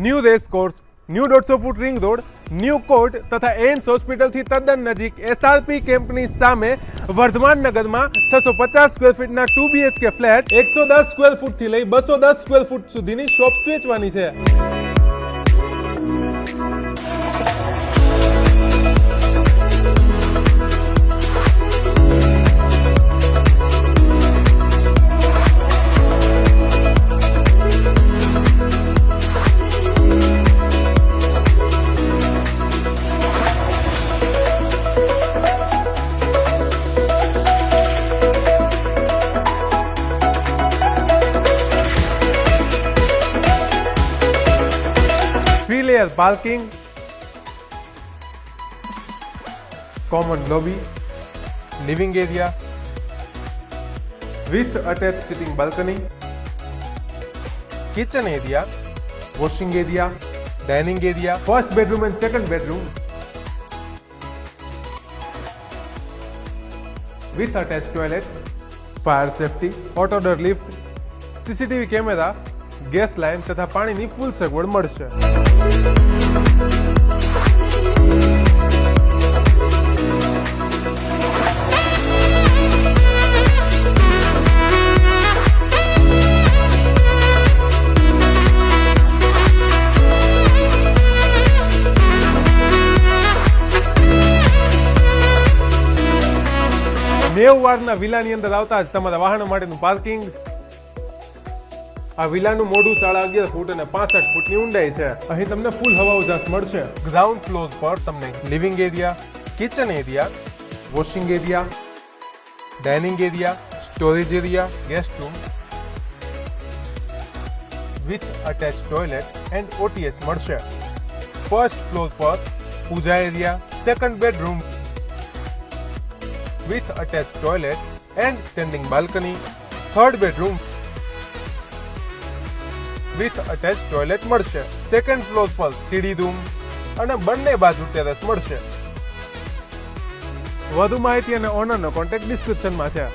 New race course, new 150 foot ring road, new court તથા એમ્સ હોસ્પિટલથી તદ્દન નજીક એસઆરપી કેમ્પની સામે વર્ધમાન નગરમાં 650 સ્ક્વેર ફીટના 2 BHK ફ્લેટ 110 સ્ક્વેર ફૂટથી લઈ 210 સ્ક્વેર ફૂટ સુધીની શોપ્સ વેચવાની છે. Three-layer parking, common lobby, living area with attached sitting balcony, kitchen area, washing area, dining area, first bedroom and second bedroom with attached toilet, fire safety, auto door lift, CCTV camera, gas line તથા પાણીની ફૂલ સગવડ મળશે. નેવ વારના વિલાની અંદર આવતા જ તમારા વાહનો માટેનું પાર્કિંગ. આ વિલાનું મોઢું 11.5 ફૂટ અને 65 ફૂટની ઊંડાઈ છે. અહીં તમને ફૂલ હવા ઉજાસ મળશે. ગ્રાઉન્ડ ફ્લોર પર તમને living area, kitchen area, washing area, dining area, storage area, guest room with attach toilet and OTS મળશે. ફર્સ્ટ ફ્લોર પર puja area, second bedroom with attach toilet and standing balcony, third bedroom with attach toilet મળશે. Second floor પર સીડી room અને બંને બાજુ terrace મળશે. વધુ માહિતી અને ઓનરનો કોન્ટેક્ટ ડિસ્ક્રિપ્શનમાં છે.